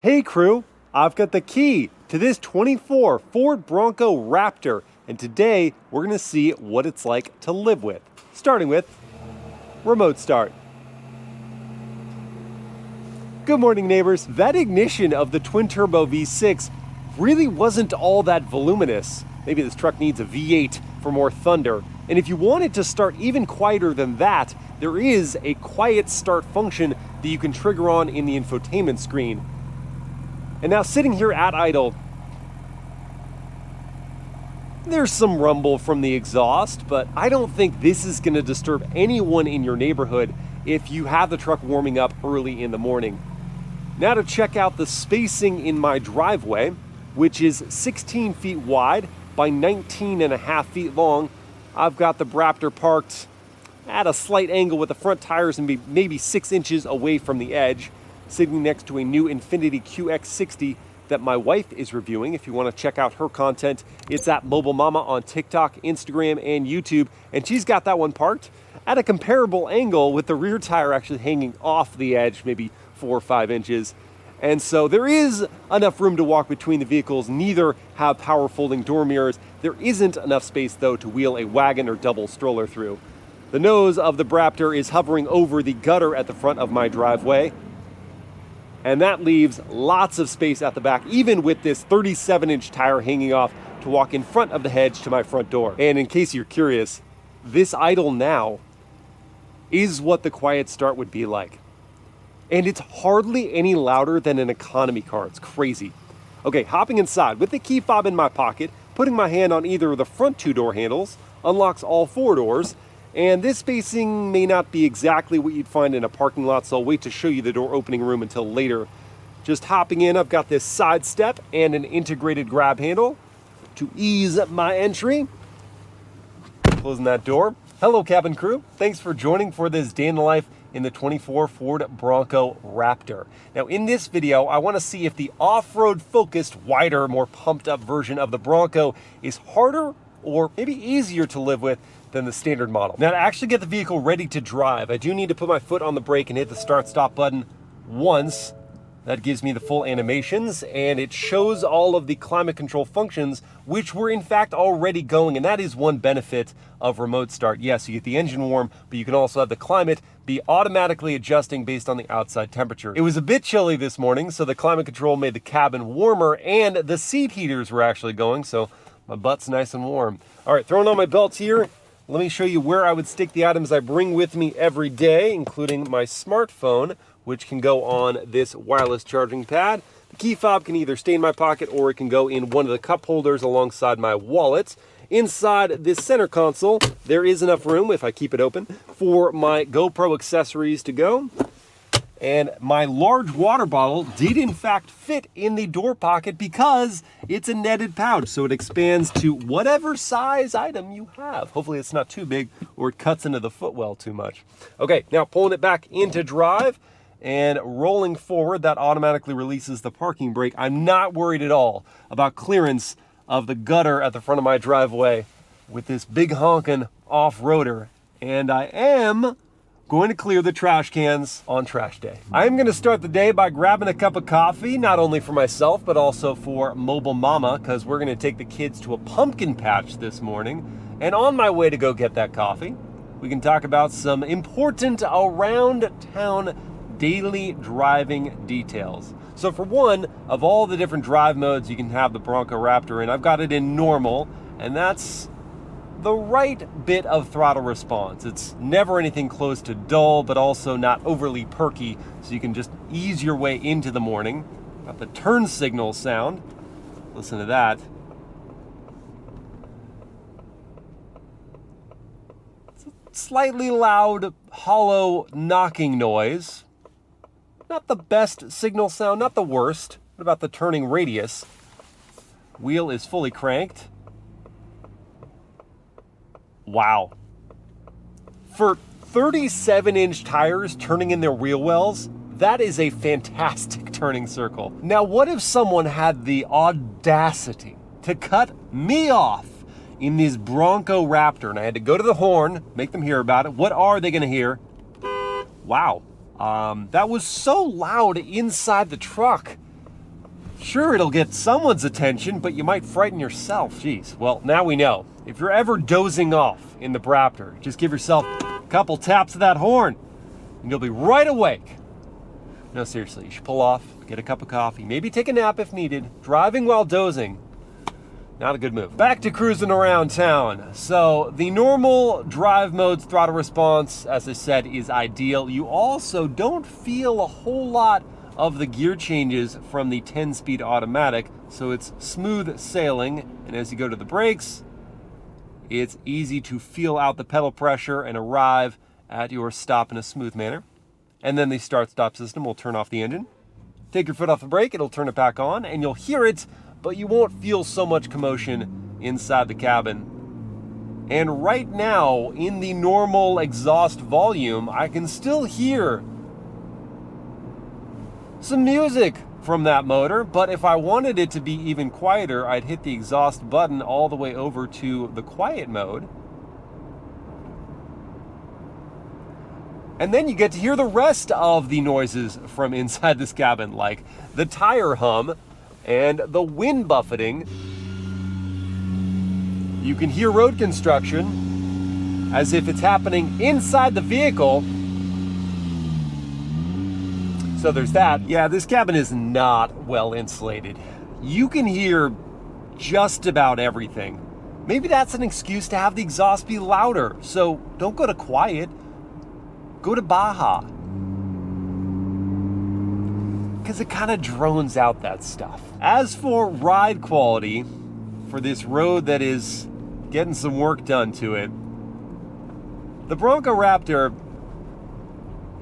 Hey crew, I've got the key to this 24 Ford Bronco Raptor, and today we're going to see what it's like to live with, starting with remote start. Good morning neighbors. That ignition of the twin-turbo V6 really wasn't all that voluminous. Maybe this truck needs a V8 for more thunder. And if you want it to start even quieter than that, there is a quiet start function that you can trigger on in the infotainment screen. And now sitting here at idle, there's some rumble from the exhaust, but I don't think this is going to disturb anyone in your neighborhood if you have the truck warming up early in the morning. Now to check out the spacing in my driveway, which is 16 feet wide by 19.5 feet long. I've got the Raptor parked at a slight angle with the front tires and maybe 6 inches away from the edge, sitting next to a new Infiniti QX60 that my wife is reviewing. If you want to check out her content, it's at Mobile Mama on TikTok, Instagram, and YouTube. And she's got that one parked at a comparable angle with the rear tire actually hanging off the edge, maybe 4 or 5 inches. And so there is enough room to walk between the vehicles. Neither have power folding door mirrors. There isn't enough space though to wheel a wagon or double stroller through. The nose of the Raptor is hovering over the gutter at the front of my driveway. And that leaves lots of space at the back, even with this 37-inch tire hanging off to walk in front of the hedge to my front door. And in case you're curious, this idle now is what the quiet start would be like. And it's hardly any louder than an economy car. It's crazy. Okay, hopping inside with the key fob in my pocket, putting my hand on either of the front 2 door handles, unlocks all 4 doors. And this spacing may not be exactly what you'd find in a parking lot, so I'll wait to show you the door opening room until later. Just hopping in, I've got this side step and an integrated grab handle to ease my entry. Closing that door. Hello cabin crew, thanks for joining for this day in the life in the 24 Ford Bronco Raptor. Now in this video, I want to see if the off-road focused, wider, more pumped up version of the Bronco is harder or maybe easier to live with than the standard model. Now to actually get the vehicle ready to drive, I do need to put my foot on the brake and hit the start stop button once. That gives me the full animations and it shows all of the climate control functions, which were in fact already going, and that is one benefit of remote start. Yes, you get the engine warm, but you can also have the climate be automatically adjusting based on the outside temperature. It was a bit chilly this morning, so the climate control made the cabin warmer and the seat heaters were actually going, so my butt's nice and warm. All right, throwing on my belts here. Let me show you where I would stick the items I bring with me every day, including my smartphone, which can go on this wireless charging pad. The key fob can either stay in my pocket or it can go in one of the cup holders alongside my wallet. Inside this center console, there is enough room, if I keep it open, for my GoPro accessories to go. And my large water bottle did in fact fit in the door pocket because it's a netted pouch, so it expands to whatever size item you have. Hopefully it's not too big or it cuts into the footwell too much. Okay, now pulling it back into drive and rolling forward, that automatically releases the parking brake. I'm not worried at all about clearance of the gutter at the front of my driveway with this big honkin' off-roader, and I am going to clear the trash cans on trash day. I'm going to start the day by grabbing a cup of coffee, not only for myself, but also for Mobile Mama, because we're going to take the kids to a pumpkin patch this morning. And on my way to go get that coffee, we can talk about some important around town daily driving details. So for one, of all the different drive modes you can have the Bronco Raptor in, I've got it in normal, and that's the right bit of throttle response. It's never anything close to dull, but also not overly perky, so you can just ease your way into the morning. Got the turn signal sound. Listen to that. It's a slightly loud, hollow knocking noise. Not the best signal sound, not the worst. What about the turning radius? Wheel is fully cranked. Wow. For 37-inch tires turning in their wheel wells, that is a fantastic turning circle. Now, what if someone had the audacity to cut me off in this Bronco Raptor and I had to go to the horn, make them hear about it? What are they going to hear? Wow. That was so loud inside the truck. Sure, it'll get someone's attention, but you might frighten yourself. Jeez. Well, now we know. If you're ever dozing off in the Raptor, just give yourself a couple taps of that horn, and you'll be right awake. No, seriously, you should pull off, get a cup of coffee, maybe take a nap if needed. Driving while dozing, not a good move. Back to cruising around town. So the normal drive mode's throttle response, as I said, is ideal. You also don't feel a whole lot of the gear changes from the 10-speed automatic, so it's smooth sailing. And as you go to the brakes, it's easy to feel out the pedal pressure and arrive at your stop in a smooth manner. And then the start-stop system will turn off the engine. Take your foot off the brake, it'll turn it back on, and you'll hear it, but you won't feel so much commotion inside the cabin. And right now, in the normal exhaust volume, I can still hear some music from that motor, but if I wanted it to be even quieter, I'd hit the exhaust button all the way over to the quiet mode. And then you get to hear the rest of the noises from inside this cabin, like the tire hum and the wind buffeting. You can hear road construction as if it's happening inside the vehicle. So there's that. Yeah, this cabin is not well insulated. You can hear just about everything. Maybe that's an excuse to have the exhaust be louder. So don't go to quiet, go to Baja. Because it kind of drones out that stuff. As for ride quality, for this road that is getting some work done to it, the Bronco Raptor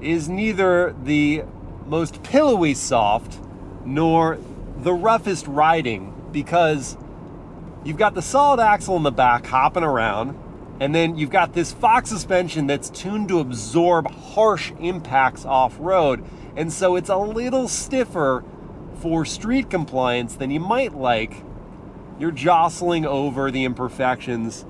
is neither the most pillowy soft nor the roughest riding, because you've got the solid axle in the back hopping around, and then you've got this Fox suspension that's tuned to absorb harsh impacts off-road, and so it's a little stiffer for street compliance than you might like. You're jostling over the imperfections,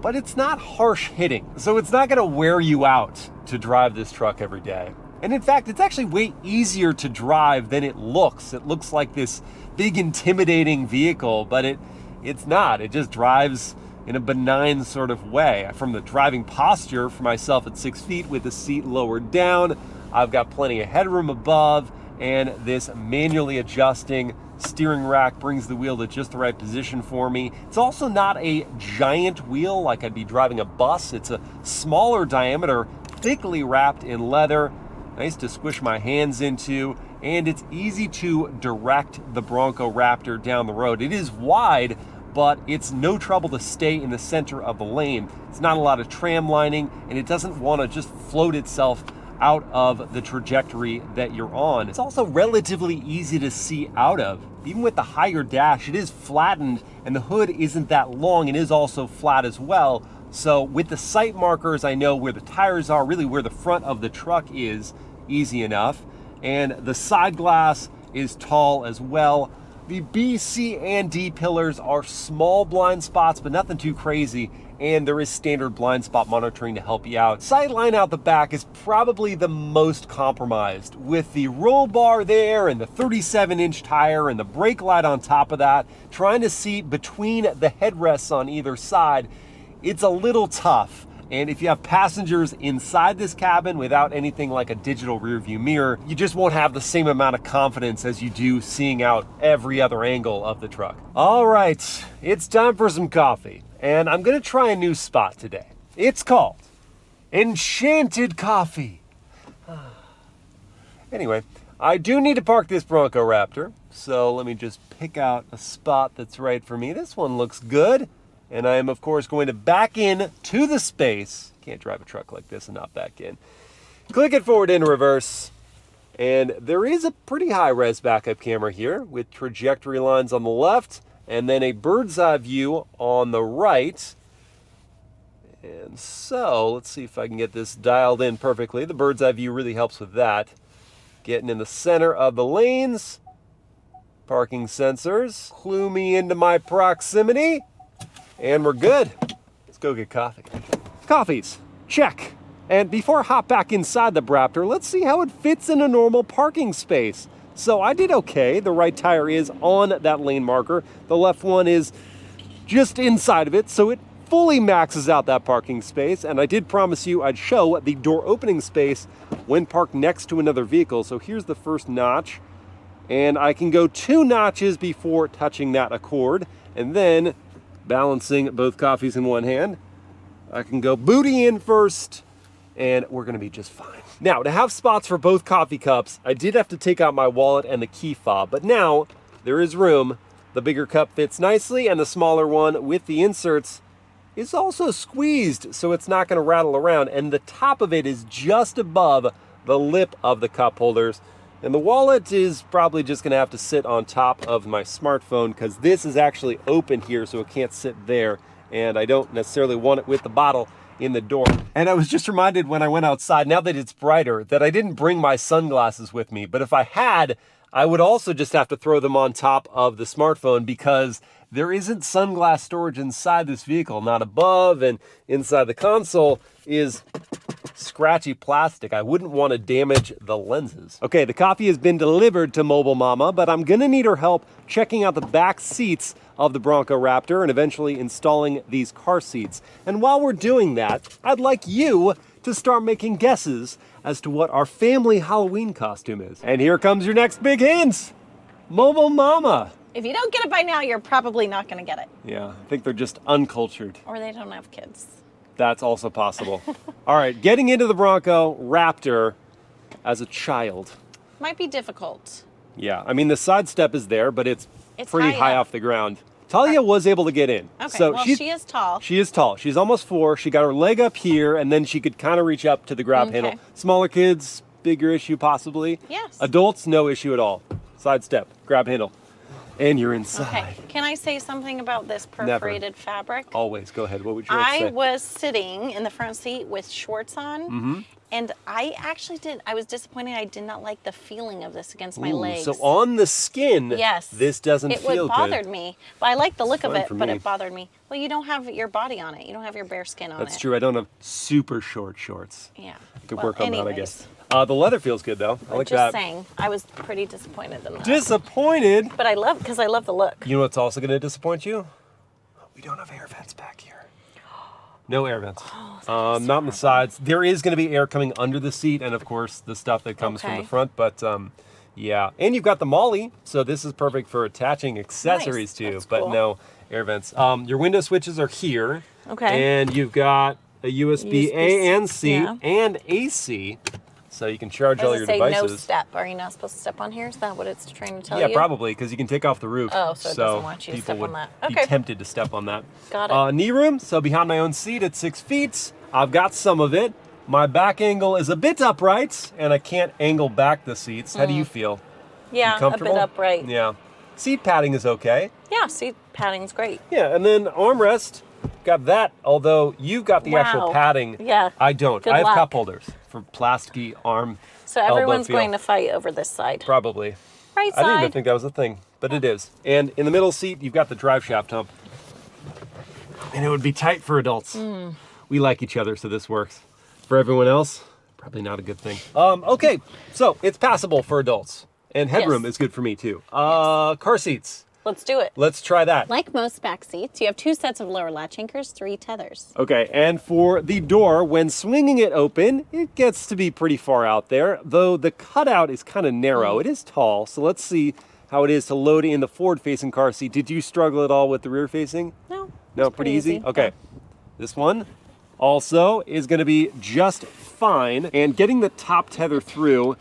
but it's not harsh hitting, so it's not going to wear you out to drive this truck every day. And in fact, it's actually way easier to drive than it looks. It looks like this big intimidating vehicle, but it's not. It just drives in a benign sort of way. From the driving posture for myself at 6 feet with the seat lowered down, I've got plenty of headroom above, and this manually adjusting steering rack brings the wheel to just the right position for me. It's also not a giant wheel like I'd be driving a bus. It's a smaller diameter, thickly wrapped in leather, nice to squish my hands into, and it's easy to direct the Bronco Raptor down the road. It is wide, but it's no trouble to stay in the center of the lane. It's not a lot of tram lining, and it doesn't want to just float itself out of the trajectory that you're on. It's also relatively easy to see out of. Even with the higher dash, it is flattened, and the hood isn't that long and is also flat as well. So with the sight markers, I know where the tires are, really where the front of the truck is, easy enough. And the side glass is tall as well. The B, C, and D pillars are small blind spots, but nothing too crazy. And there is standard blind spot monitoring to help you out. Sight line out the back is probably the most compromised, with the roll bar there and the 37-inch tire and the brake light on top of that. Trying to see between the headrests on either side, it's a little tough. And if you have passengers inside this cabin without anything like a digital rear view mirror, you just won't have the same amount of confidence as you do seeing out every other angle of the truck. All right, it's time for some coffee. And I'm gonna try a new spot today. It's called Enchanted Coffee. Anyway, I do need to park this Bronco Raptor, so let me just pick out a spot that's right for me. This one looks good. And I am, of course, going to back in to the space. Can't drive a truck like this and not back in. Click it forward into reverse. And there is a pretty high-res backup camera here with trajectory lines on the left and then a bird's eye view on the right. And so, let's see if I can get this dialed in perfectly. The bird's eye view really helps with that. Getting in the center of the lanes. Parking sensors. Clue me into my proximity. And we're good. Let's go get coffee. Coffees, check. And before I hop back inside the Raptor, let's see how it fits in a normal parking space. So I did okay. The right tire is on that lane marker. The left one is just inside of it, so it fully maxes out that parking space. And I did promise you I'd show the door opening space when parked next to another vehicle. So here's the first notch. And I can go 2 notches before touching that Accord. And then, balancing both coffees in one hand, I can go booty in first, and we're gonna be just fine. Now, to have spots for both coffee cups, I did have to take out my wallet and the key fob, but now there is room. The bigger cup fits nicely, and the smaller one with the inserts is also squeezed, so it's not gonna rattle around, and the top of it is just above the lip of the cup holders. And the wallet is probably just gonna have to sit on top of my smartphone because this is actually open here, so it can't sit there. And I don't necessarily want it with the bottle in the door. And I was just reminded when I went outside, now that it's brighter, that I didn't bring my sunglasses with me. But if I had, I would also just have to throw them on top of the smartphone because there isn't sunglass storage inside this vehicle, not above, and inside the console is scratchy plastic. I wouldn't want to damage the lenses. Okay, the coffee has been delivered to Mobile Mama, but I'm gonna need her help checking out the back seats of the Bronco Raptor and eventually installing these car seats. And while we're doing that, I'd like you to start making guesses as to what our family Halloween costume is. And here comes your next big hint. Mobile Mama. If you don't get it by now, you're probably not going to get it. Yeah, I think they're just uncultured. Or they don't have kids. That's also possible. All right, getting into the Bronco Raptor as a child. Might be difficult. Yeah, I mean, the side step is there, but it's pretty high up off the ground. Talia was able to get in. Okay, so well, she is tall. She is tall. She's almost 4. She got her leg up here, and then she could kind of reach up to the grab handle. Smaller kids, bigger issue possibly. Yes. Adults, no issue at all. Side step, grab handle. And you're inside. Okay, can I say something about this perforated fabric? Always, go ahead. What would you like to say? I was sitting in the front seat with shorts on, and I actually I was disappointed. I did not like the feeling of this against my legs. So on the skin, yes, this doesn't feel good. It bothered me. But I like the look of it, but me. it bothered me. Well, you don't have your body on it. You don't have your bare skin on it. That's true. I don't have super short shorts. Yeah. I could work on that, I guess. The leather feels good, though. I like that. Just saying, I was pretty disappointed in that. Disappointed? But I love the look. You know what's also going to disappoint you? We don't have air vents back here. No air vents. Oh, not on the sides. There is going to be air coming under the seat, and of course the stuff that comes from the front. But yeah, and you've got the Molly, so this is perfect for attaching accessories to. That's but cool. no air vents. Your window switches are here. Okay. And you've got a USB A and C and AC. So you can charge all your devices. No step. Are you not supposed to step on here? Is that what it's trying to tell you? Yeah, probably, because you can take off the roof. Oh, so it doesn't want you to step on that. People would be tempted to step on that. Got it. Knee room, so behind my own seat at 6 feet. I've got some of it. My back angle is a bit upright, and I can't angle back the seats. How do you feel? Yeah, a bit upright. Yeah. Seat padding is okay. Yeah, seat padding's great. Yeah, and then armrest, got that, although you've got the actual padding. Yeah. I don't. Good I have luck. cup holders for plasticky arm. So everyone's going to fight over this side. Probably. Right side. I didn't even think that was a thing, but it is. And in the middle seat, you've got the drive shaft hump. And it would be tight for adults. We like each other, so this works. For everyone else, probably not a good thing. Okay, so it's passable for adults. And headroom is good for me too. Car seats. Let's do it. Let's try that. Like most back seats, you have 2 sets of lower latch anchors, 3 tethers. Okay, and for the door, when swinging it open, it gets to be pretty far out there, though the cutout is kind of narrow. It is tall, so let's see how it is to load in the forward-facing car seat. Did you struggle at all with the rear-facing? No. No, pretty easy? Okay. This one also is going to be just fine, and getting the top tether through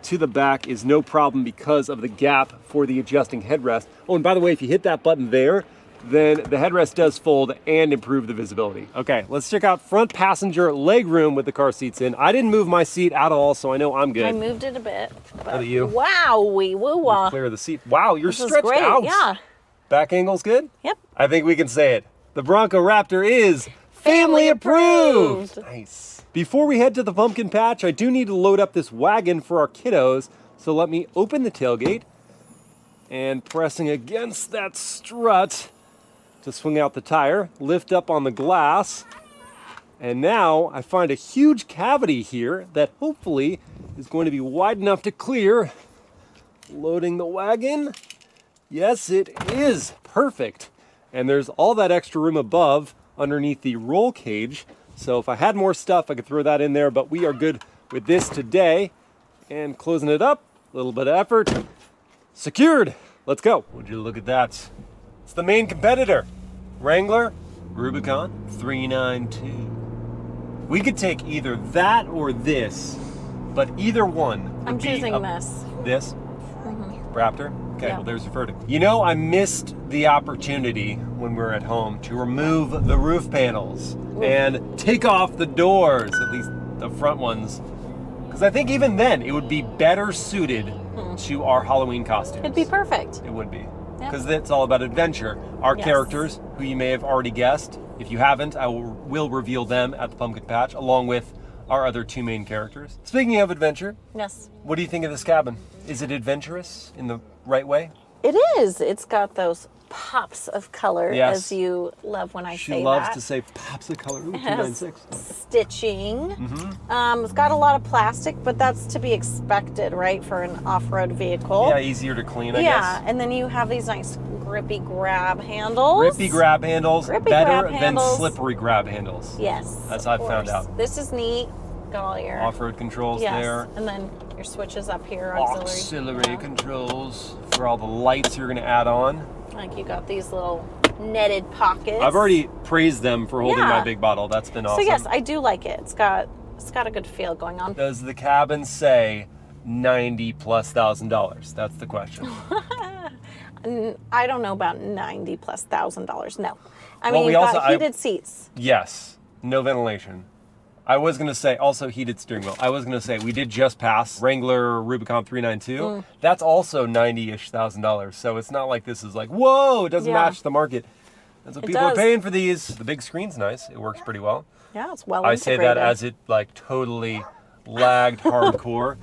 to the back is no problem because of the gap for the adjusting headrest. Oh, and by the way, if you hit that button there, then the headrest does fold and improve the visibility. Okay, let's check out front passenger legroom with the car seats in. I didn't move my seat at all, so I know I'm good. I moved it a bit. How do you? Wow, woo-wah. Clear the seat. Wow, you're This is stretched great. out. Yeah. Back angle's good? Yep. I think we can say it. The Bronco Raptor is family approved. Nice. Before we head to the pumpkin patch, I do need to load up this wagon for our kiddos. So let me open the tailgate and pressing against that strut to swing out the tire, lift up on the glass. And now I find a huge cavity here that hopefully is going to be wide enough to clear Loading the wagon. Yes, it is. Perfect. And there's all that extra room above underneath the roll cage. So if I had more stuff, I could throw that in there, but we are good with this today. And closing it up, a little bit of effort. Secured. Let's go. Would you look at that? It's the main competitor. Wrangler Rubicon 392. We could take either that or this, but either one. I'm choosing this. This? Raptor? Okay, Yeah. well, there's your verdict. You know, I missed the opportunity when we were at home to remove the roof panels and take off the doors, at least the front ones. Because I think even then, it would be better suited to our Halloween costumes. It'd be perfect. It would be. Yeah. Because it's all about adventure. Our Yes. characters, who you may have already guessed, if you haven't, I will reveal them at the pumpkin patch, along with our other two main characters. Speaking of adventure, Yes. what do you think of this cabin? Is it adventurous in the right way? It is. It's got those pops of color, Yes. as you love when I She say loves that. to say pops of color. Ooh, It has 296. stitching. It's got a lot of plastic, but that's to be expected, right, for an off-road vehicle. Yeah, easier to clean, I Yeah, guess. and then you have these nice grippy grab handles. Grippy grab handles, Grippy better grab than handles. slippery grab handles. Yes. As of I've found course. out. This is neat. Got all your Off-road controls yes, there. and then your switches up here. Auxiliary Yeah. controls for all the lights you're going to add on. Like you got these little netted pockets. I've already praised them for holding Yeah. my big bottle. That's been awesome. So yes, I do like it. It's got a good feel going on. Does the cabin say $90,000+? That's the question. I don't know about $90,000+. No, I Well, mean we you've also- got heated seats. Yes, no ventilation. I was going to say also heated steering wheel. I was going to say we did just pass Wrangler Rubicon 392. That's also $90,000. So it's not like this is like, whoa, it doesn't Yeah. match the market. That's what It people are does. paying for these. The big screen's nice. It works pretty well. Yeah, it's well I say integrated. that as it like totally lagged hardcore.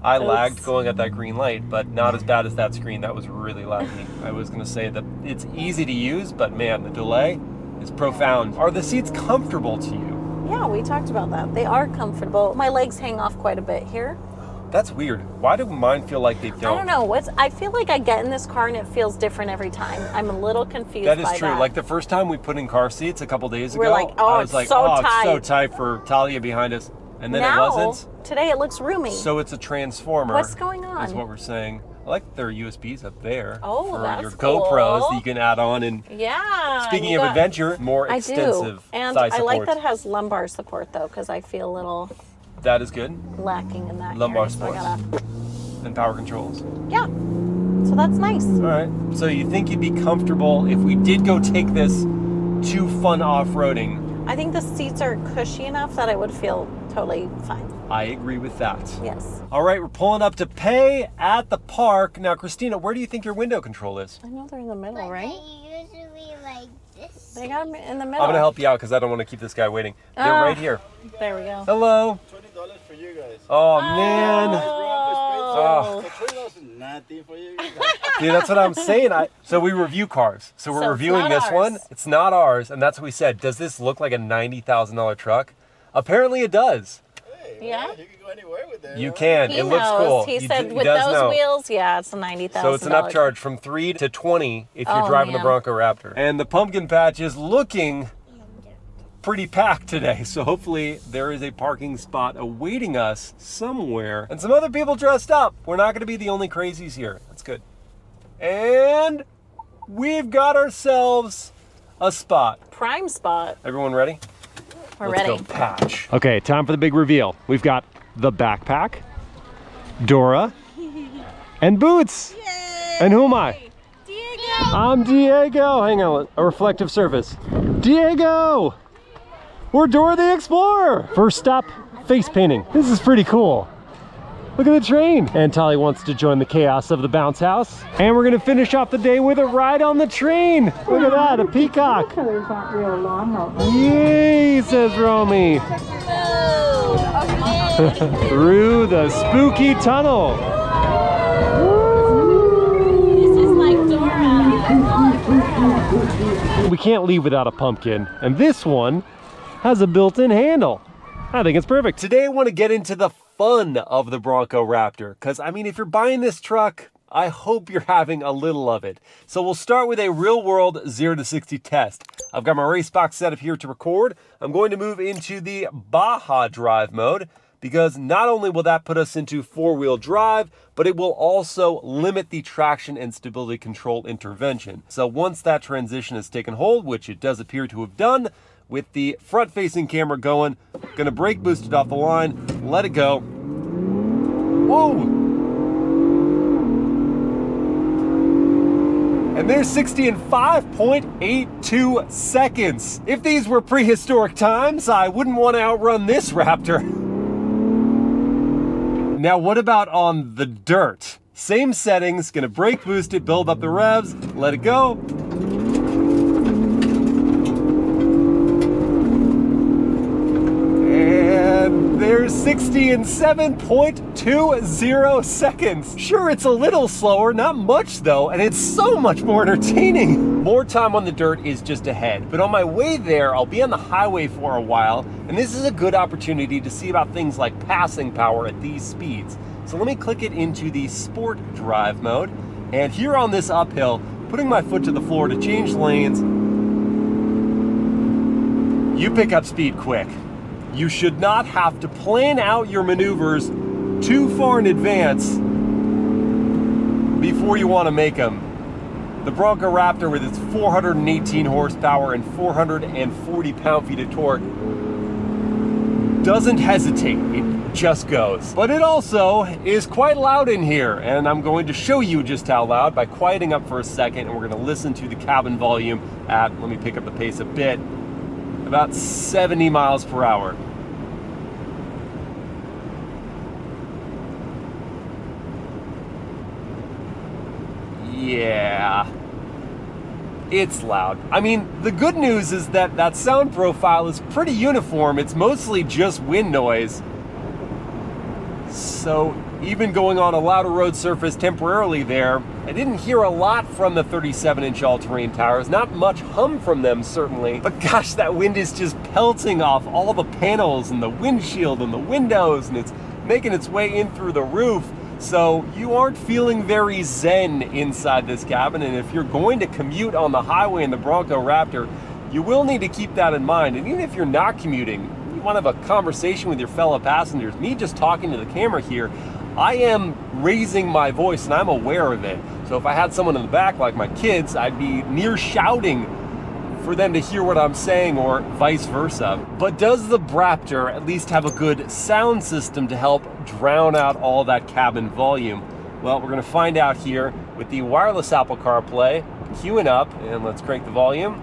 I lagged Oops. going at that green light, but not as bad as that screen. That was really laggy. I was going to say that it's easy to use, but man, the delay is profound. Are the seats comfortable to you? Yeah, we talked about that. They are comfortable. My legs hang off quite a bit here. That's weird. Why do mine feel like they don't? I don't know. I feel like I get in this car and it feels different every time. I'm a little confused That is by true. that. Like the first time we put in car seats a couple days We're ago, like, oh, I was it's like, so oh, it's so tight. tight for Talia behind us. And then now, it wasn't. today it looks roomy. So it's a transformer. What's going on? Is what we're saying. I like their USBs up there. Oh, for that's your cool. GoPros that you can add on. And Yeah. speaking you of got- adventure, more I extensive do. And thigh I support. like that it has lumbar support though, because I feel a little That is good. lacking in that Lumbar area. So I support. gotta, And power controls. yeah. So that's nice. All right. So you think you'd be comfortable if we did go take this to fun off-roading? I think the seats are cushy enough that I would feel totally fine. I agree with that. Yes. All right, we're pulling up to pay at the park. Now, Christina, where do you think your window control is? I know they're in the middle, But right? they usually like this. They got them in the I'm middle. going to help you out because I don't want to keep this guy waiting. They're Ah. right here. There we go. Hello. $20 for you guys. Oh, man. Oh. So $20 is nothing for you guys. Dude, that's what I'm saying. So we review cars. So we're So it's reviewing not this ours. one. It's not ours. And that's what we said. Does this look like a $90,000 truck? Apparently it does. Hey, Yeah? man, you can go anywhere with that. You huh? can. He It looks knows. cool. He He said d- with does those know. wheels, yeah, it's a $90,000. So it's an upcharge from 3 to 20 if you're Oh, driving the man. Bronco Raptor. And the pumpkin patch is looking pretty packed today. So hopefully there is a parking spot awaiting us somewhere. And some other people dressed up. We're not going to be the only crazies here. That's good. And we've got ourselves a spot. Prime spot. Everyone ready? We're Let's ready. go patch. Okay, time for the big reveal. We've got the backpack, Dora, and Boots. And who am I? I'm Diego. Hang on, a reflective surface. Diego! We're Dora the Explorer. First stop, face painting. This is pretty cool. Look at the train. And Tali wants to join the chaos of the bounce house. And we're gonna finish off the day with a ride on the train. Look at that, a peacock. Colors aren't real long though. Yay, says Romy. Through the spooky tunnel. This is like Dora. We can't leave without a pumpkin. And this one has a built-in handle. I think it's perfect. Today I want to get into the fun of the Bronco Raptor. Because, I mean, if you're buying this truck, I hope you're having a little of it. So we'll start with a real-world 0 to 60 test. I've got my race box set up here to record. I'm going to move into the Baja drive mode, because not only will that put us into four-wheel drive, but it will also limit the traction and stability control intervention. So once that transition has taken hold, which it does appear to have done, with the front-facing camera going, gonna brake boost it off the line, let it go. Whoa! And there's 60 in 5.82 seconds. If these were prehistoric times, I wouldn't want to outrun this Raptor. Now, what about on the dirt? Same settings, gonna brake boost it, build up the revs, let it go. And there's 60 in 7.20 seconds. Sure, it's a little slower, not much though, and it's so much more entertaining. More time on the dirt is just ahead, but on my way there, I'll be on the highway for a while, and this is a good opportunity to see about things like passing power at these speeds. So let me click it into the sport drive mode, and here on this uphill, putting my foot to the floor to change lanes, you pick up speed quick. You should not have to plan out your maneuvers too far in advance before you want to make them. The Bronco Raptor, with its 418 horsepower and 440 pound-feet of torque, doesn't hesitate, it just goes. But it also is quite loud in here, and I'm going to show you just how loud by quieting up for a second, and we're going to listen to the cabin volume at, let me pick up the pace a bit, about 70 miles per hour. Yeah, it's loud. I mean, the good news is that that sound profile is pretty uniform. It's mostly just wind noise. So even going on a louder road surface temporarily there, I didn't hear a lot from the 37-inch all-terrain tires. Not much hum from them, certainly. But gosh, that wind is just pelting off all the panels and the windshield and the windows, and it's making its way in through the roof. So you aren't feeling very zen inside this cabin, and if you're going to commute on the highway in the Bronco Raptor, you will need to keep that in mind. And even if you're not commuting, you want to have a conversation with your fellow passengers. Me just talking to the camera here, I am raising my voice and I'm aware of it. So if I had someone in the back like my kids, I'd be near shouting for them to hear what I'm saying, or vice versa. But does the Raptor at least have a good sound system to help drown out all that cabin volume? Well, we're gonna find out here with the wireless Apple CarPlay queuing up, and let's crank the volume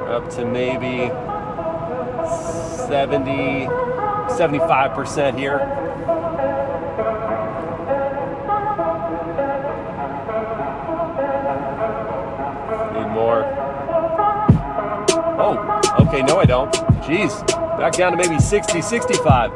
up to maybe 75% here. More. Oh, okay, no I don't. Jeez, back down to maybe 60, 65.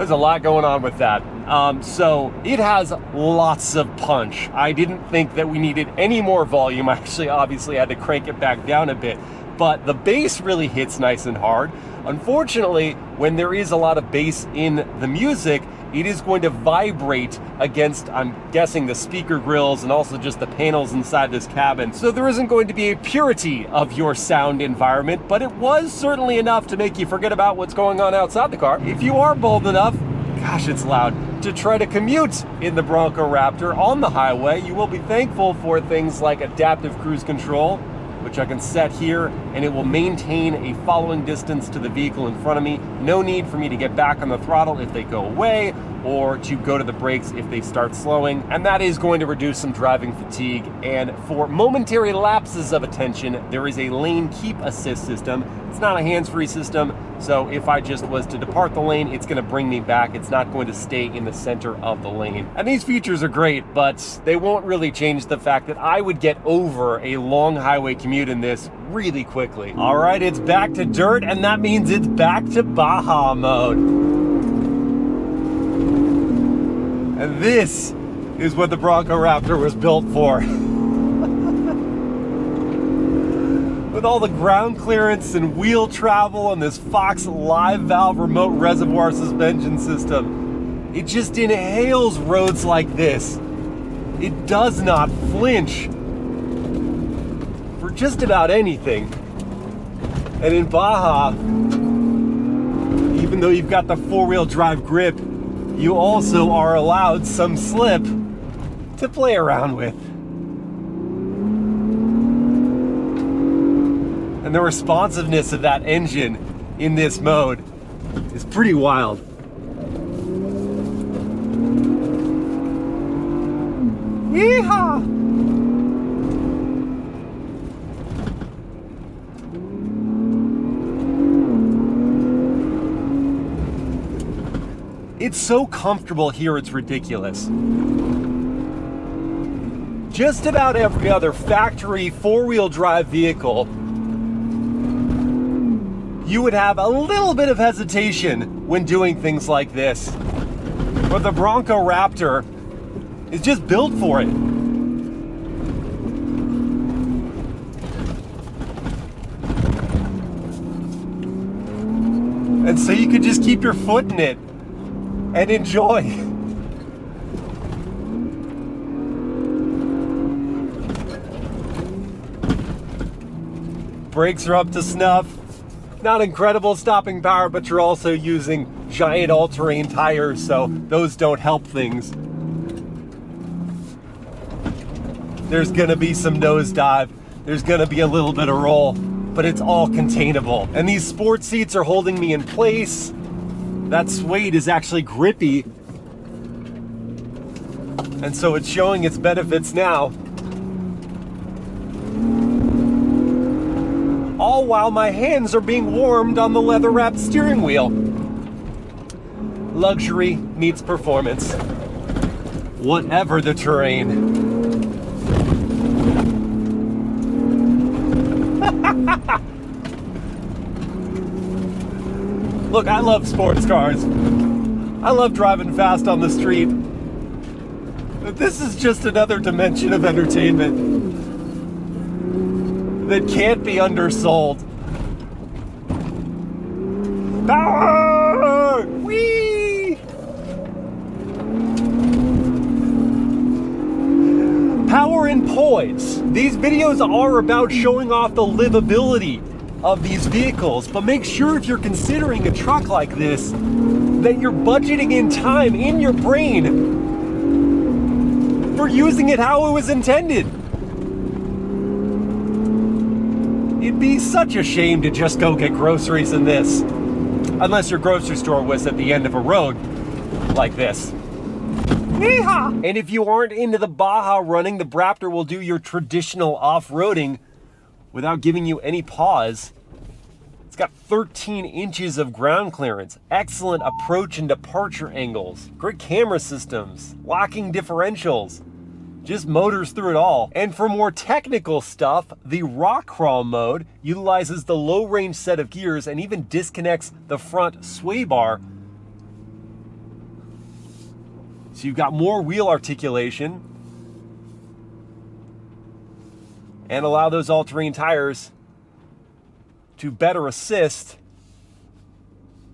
A lot going on with that. So it has lots of punch. I didn't think that we needed any more volume. I actually obviously had to crank it back down a bit, but the bass really hits nice and hard. Unfortunately, when there is a lot of bass in the music, it is going to vibrate against, I'm guessing, the speaker grills and also just the panels inside this cabin. So there isn't going to be a purity of your sound environment, but it was certainly enough to make you forget about what's going on outside the car. If you are bold enough, gosh, it's loud, to try to commute in the Bronco Raptor on the highway, you will be thankful for things like adaptive cruise control, which I can set here, and it will maintain a following distance to the vehicle in front of me. No need for me to get back on the throttle if they go away, or to go to the brakes if they start slowing, and that is going to reduce some driving fatigue. And for momentary lapses of attention, there is a lane keep assist system. It's not a hands-free system, so if I just was to depart the lane, it's going to bring me back. It's not going to stay in the center of the lane. And these features are great, but they won't really change the fact that I would get over a long highway commute in this really quickly. All right, it's back to dirt, and that means it's back to Baja mode. And this is what the Bronco Raptor was built for. With all the ground clearance and wheel travel and this Fox live valve remote reservoir suspension system, it just inhales roads like this. It does not flinch for just about anything. And in Baja, even though you've got the four-wheel drive grip, you also are allowed some slip to play around with. And the responsiveness of that engine in this mode is pretty wild. Yeehaw! It's so comfortable here, it's ridiculous. Just about every other factory four-wheel drive vehicle, you would have a little bit of hesitation when doing things like this. But the Bronco Raptor is just built for it. And so you could just keep your foot in it and enjoy. Brakes are up to snuff. Not incredible stopping power, but you're also using giant all-terrain tires, so those don't help things. There's gonna be some nosedive. There's gonna be a little bit of roll, but it's all containable. And these sport seats are holding me in place. That suede is actually grippy. And so it's showing its benefits now. All while my hands are being warmed on the leather-wrapped steering wheel. Luxury meets performance. Whatever the terrain. Look, I love sports cars. I love driving fast on the street. But this is just another dimension of entertainment that can't be undersold. Power! Whee! Power and poise. These videos are about showing off the livability of these vehicles, but make sure if you're considering a truck like this that you're budgeting in time in your brain for using it how it was intended. It'd be such a shame to just go get groceries in this, unless your grocery store was at the end of a road like this. Yeehaw! And if you aren't into the Baja running, the Raptor will do your traditional off-roading without giving you any pause. It's got 13 inches of ground clearance, excellent approach and departure angles, great camera systems, locking differentials, just motors through it all. And for more technical stuff, the rock crawl mode utilizes the low range set of gears and even disconnects the front sway bar. So you've got more wheel articulation and allow those all-terrain tires to better assist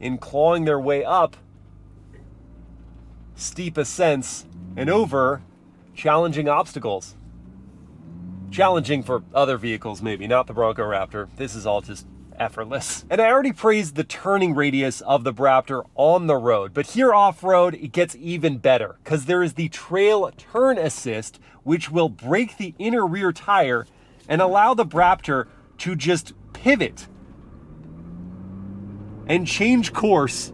in clawing their way up steep ascents and over challenging obstacles. Challenging for other vehicles maybe, not the Bronco Raptor. This is all just effortless. And I already praised the turning radius of the Raptor on the road, but here off-road it gets even better because there is the trail turn assist, which will break the inner rear tire and allow the Raptor to just pivot and change course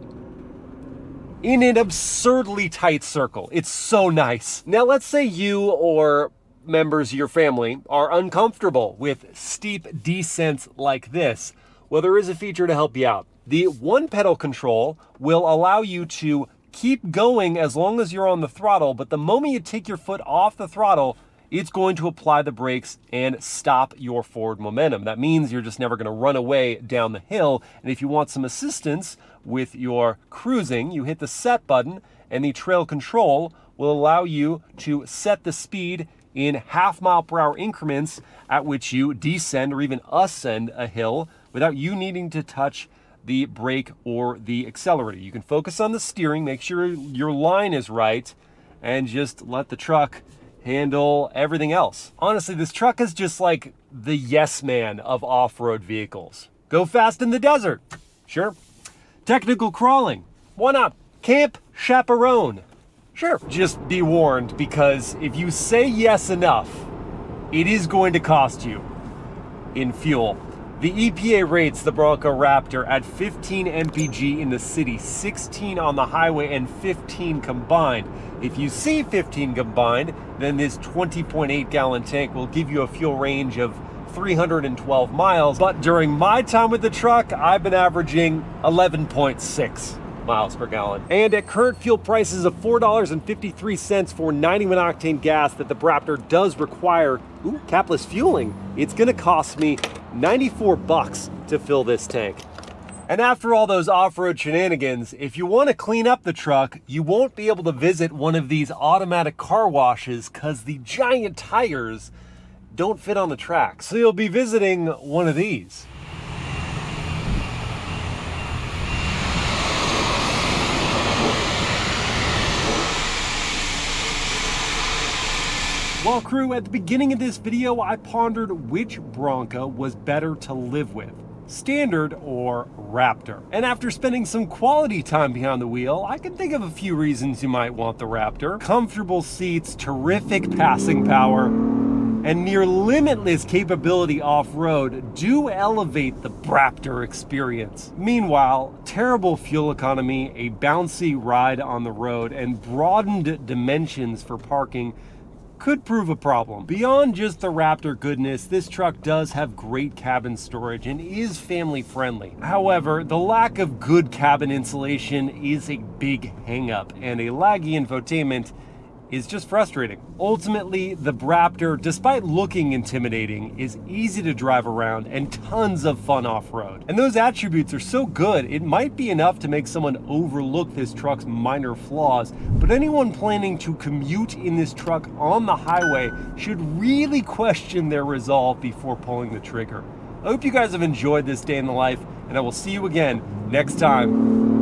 in an absurdly tight circle. It's so nice. Now let's say you or members of your family are uncomfortable with steep descents like this. Well, there is a feature to help you out. The one pedal control will allow you to keep going as long as you're on the throttle, but the moment you take your foot off the throttle, it's going to apply the brakes and stop your forward momentum. That means you're just never going to run away down the hill. And if you want some assistance with your cruising, you hit the set button and the trail control will allow you to set the speed in half-mile-per-hour increments at which you descend or even ascend a hill without you needing to touch the brake or the accelerator. You can focus on the steering, make sure your line is right, and just let the truck handle everything else. Honestly, this truck is just like the yes man of off-road vehicles. Go fast in the desert. Sure. Technical crawling. Why not? Camp chaperone. Sure. Just be warned, because if you say yes enough, it is going to cost you in fuel. The EPA rates the Bronco Raptor at 15 mpg in the city, 16 on the highway, and 15 combined. If you see 15 combined, then this 20.8 gallon tank will give you a fuel range of 312 miles. But during my time with the truck, I've been averaging 11.6 miles per gallon. And at current fuel prices of $4.53 for 91 octane gas that the Raptor does require, capless fueling, it's gonna cost me $94 to fill this tank. And after all those off-road shenanigans, if you want to clean up the truck, you won't be able to visit one of these automatic car washes because the giant tires don't fit on the track. So you'll be visiting one of these. Well, crew, at the beginning of this video, I pondered which Bronco was better to live with, Standard or Raptor. And after spending some quality time behind the wheel, I can think of a few reasons you might want the Raptor. Comfortable seats, terrific passing power, and near limitless capability off-road do elevate the Raptor experience. Meanwhile, terrible fuel economy, a bouncy ride on the road, and broadened dimensions for parking could prove a problem. Beyond just the Raptor goodness, this truck does have great cabin storage and is family friendly. However, the lack of good cabin insulation is a big hang-up, and a laggy infotainment is just frustrating. Ultimately, the Raptor, despite looking intimidating, is easy to drive around and tons of fun off-road. And those attributes are so good, it might be enough to make someone overlook this truck's minor flaws, but anyone planning to commute in this truck on the highway should really question their resolve before pulling the trigger. I hope you guys have enjoyed this day in the life, and I will see you again next time.